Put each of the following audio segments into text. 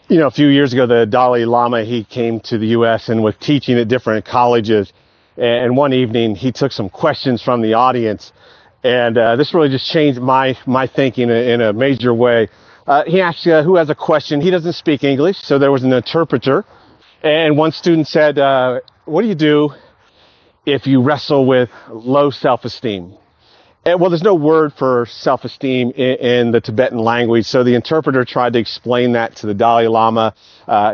A few years ago, the Dalai Lama, he came to the U.S. and was teaching at different colleges. And one evening, he took some questions from the audience. And this really just changed my thinking in a major way. He asked who has a question. He doesn't speak English, so there was an interpreter. And one student said, what do you do if you wrestle with low self-esteem? Well, there's no word for self-esteem in the Tibetan language, so the interpreter tried to explain that to the Dalai Lama.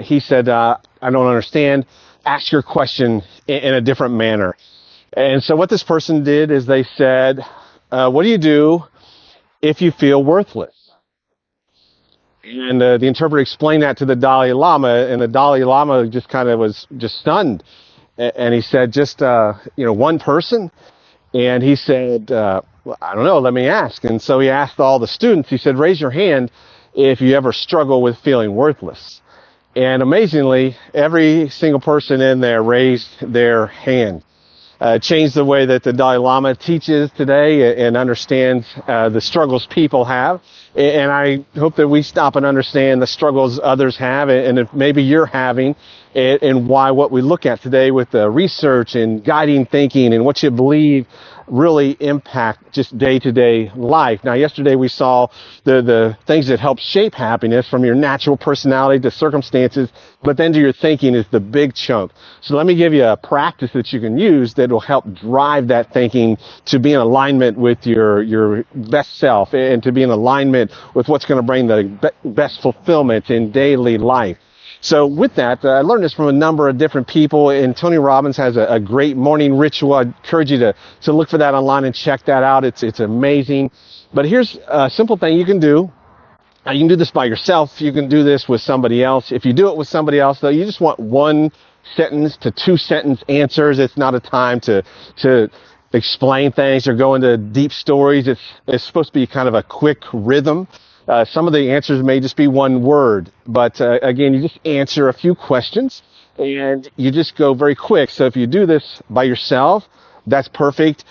He said, I don't understand. Ask your question in a different manner. And so what this person did is they said, what do you do if you feel worthless? And the interpreter explained that to the Dalai Lama, and the Dalai Lama just kind of was just stunned. And he said, just, one person? And he said, well, I don't know, let me ask. And so he asked all the students, he said, raise your hand if you ever struggle with feeling worthless. And amazingly, every single person in there raised their hand. Changed the way that the Dalai Lama teaches today and understands the struggles people have. And I hope that we stop and understand the struggles others have, and if maybe you're having, and why what we look at today with the research and guiding thinking and what you believe really impact just day-to-day life. Now, yesterday we saw the things that help shape happiness, from your natural personality to circumstances, but then to your thinking is the big chunk. So let me give you a practice that you can use that will help drive that thinking to be in alignment with your best self, and to be in alignment with what's going to bring the best fulfillment in daily life. So with that, I learned this from a number of different people, and Tony Robbins has a great morning ritual. I encourage you to look for that online and check that out. It's amazing. But here's a simple thing you can do. You can do this by yourself. You can do this with somebody else. If you do it with somebody else, though, you just want 1 sentence to 2 sentence answers. It's not a time to explain things or go into deep stories. It's supposed to be kind of a quick rhythm. Some of the answers may just be 1 word, but again, you just answer a few questions and you just go very quick. So if you do this by yourself, that's perfect.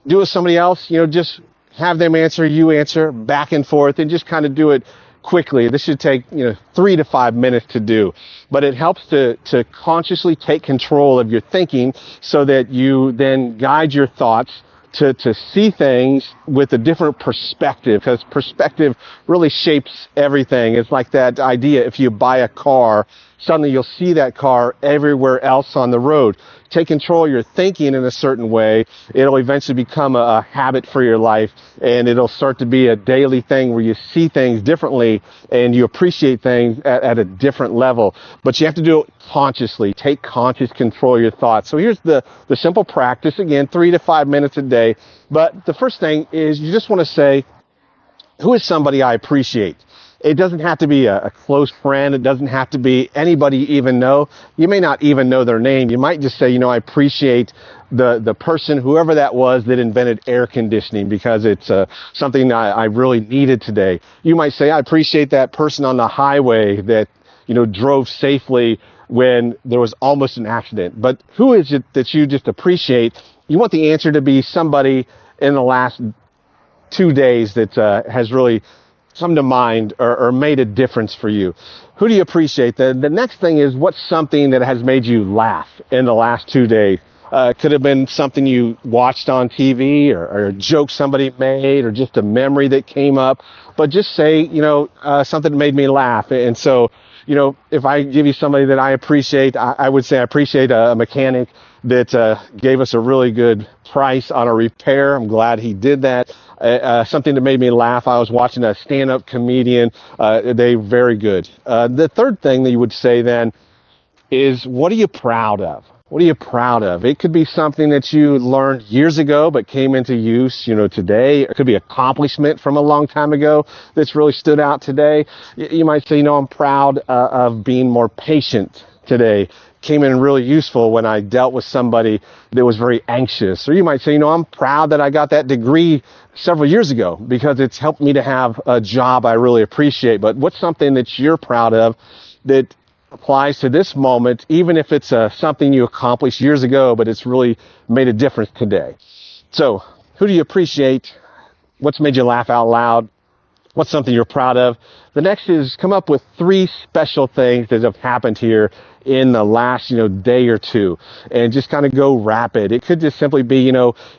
Do it with somebody else, just have them answer, you answer, back and forth, and just kind of do it quickly. This should take 3 to 5 minutes to do, but it helps to consciously take control of your thinking so that you then guide your thoughts to see things with a different perspective, because perspective really shapes everything. It's like that idea, if you buy a car, suddenly you'll see that car everywhere else on the road. Take control of your thinking in a certain way. It'll eventually become a habit for your life, and it'll start to be a daily thing where you see things differently and you appreciate things at a different level. But you have to do it consciously. Take conscious control of your thoughts. So here's the simple practice. Again, 3 to 5 minutes a day. But the first thing is you just want to say, who is somebody I appreciate? It doesn't have to be a close friend. It doesn't have to be anybody you even know. You may not even know their name. You might just say, I appreciate the person, whoever that was, that invented air conditioning, because it's something I really needed today. You might say, I appreciate that person on the highway that, drove safely when there was almost an accident. But who is it that you just appreciate? You want the answer to be somebody in the last 2 days that has really come to mind or made a difference for you. Who do you appreciate? The next thing is, what's something that has made you laugh in the last 2 days? It could have been something you watched on TV, or a joke somebody made, or just a memory that came up. But just say, something that made me laugh. And so, if I give you somebody that I appreciate, I would say I appreciate a mechanic that gave us a really good price on a repair. I'm glad he did that. Something that made me laugh, I was watching a stand-up comedian. They very good. The third thing that you would say then is, what are you proud of? What are you proud of? It could be something that you learned years ago but came into use, today. It could be accomplishment from a long time ago that's really stood out today. You might say, I'm proud of being more patient today. Came in really useful when I dealt with somebody that was very anxious. Or you might say, I'm proud that I got that degree several years ago because it's helped me to have a job I really appreciate. But what's something that you're proud of that applies to this moment, even if it's something you accomplished years ago, but it's really made a difference today? So who do you appreciate? What's made you laugh out loud? What's something you're proud of? The next is come up with 3 special things that have happened here in the last, day or two, and just kind of go rapid. It could just simply be,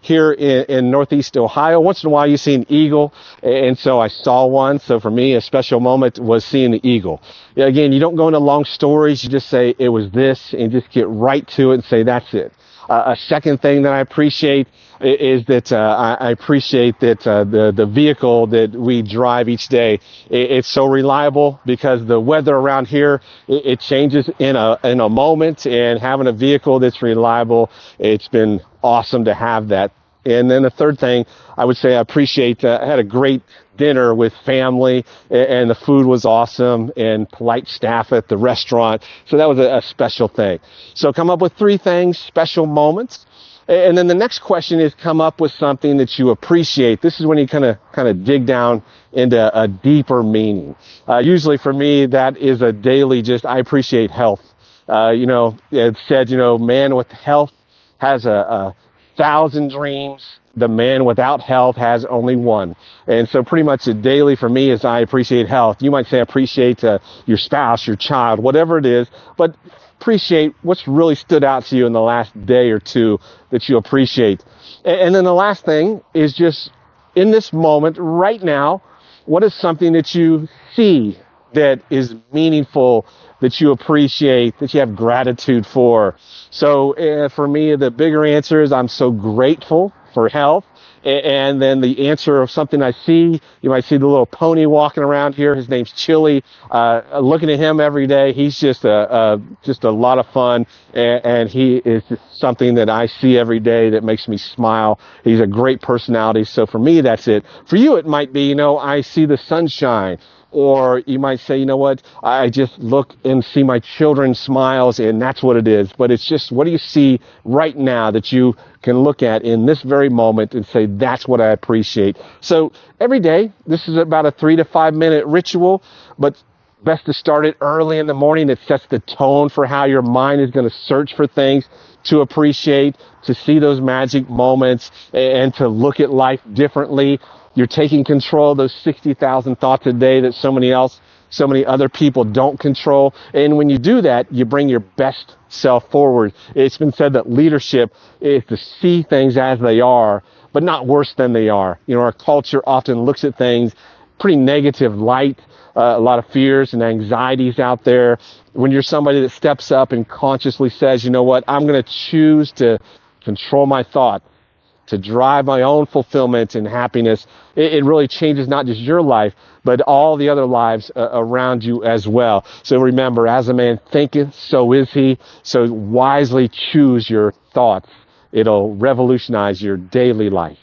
here in Northeast Ohio, once in a while you see an eagle, and so I saw one. So for me, a special moment was seeing the eagle. Again, you don't go into long stories. You just say it was this, and just get right to it and say that's it. A second thing that I appreciate is that I appreciate that the vehicle that we drive each day, it's so reliable, because the weather around here, it changes in a moment, and having a vehicle that's reliable, it's been awesome to have that. And then the third thing I would say I appreciate, I had a great dinner with family, and the food was awesome, and polite staff at the restaurant. So that was a special thing. So come up with 3 things, special moments. And then the next question is come up with something that you appreciate. This is when you kind of dig down into a deeper meaning. Usually for me, that is a daily I appreciate health. It said, man with health has a 1,000 dreams. The man without health has only one. And so pretty much daily for me is I appreciate health. You might say appreciate your spouse, your child, whatever it is, but appreciate what's really stood out to you in the last day or two that you appreciate. And then the last thing is just in this moment right now, what is something that you see that is meaningful, that you appreciate, that you have gratitude for? So for me, the bigger answer is I'm so grateful for health. And then the answer of something I see, you might see the little pony walking around here. His name's Chili. Looking at him every day, he's just a lot of fun, and he is just something that I see every day that makes me smile. He's a great personality. So for me, that's it. For you, it might be, I see the sunshine. Or you might say, you know what, I just look and see my children's smiles, and that's what it is. But it's just, what do you see right now that you can look at in this very moment and say, that's what I appreciate? So every day, this is about a 3 to 5 minute ritual, but best to start it early in the morning. It sets the tone for how your mind is going to search for things to appreciate, to see those magic moments, and to look at life differently. You're taking control of those 60,000 thoughts a day that so many other people don't control. And when you do that, you bring your best self forward. It's been said that leadership is to see things as they are, but not worse than they are. Our culture often looks at things pretty negative light, a lot of fears and anxieties out there. When you're somebody that steps up and consciously says, you know what, I'm going to choose to control my thoughts, to drive my own fulfillment and happiness, it really changes not just your life, but all the other lives around you as well. So remember, as a man thinketh, so is he. So wisely choose your thoughts. It'll revolutionize your daily life.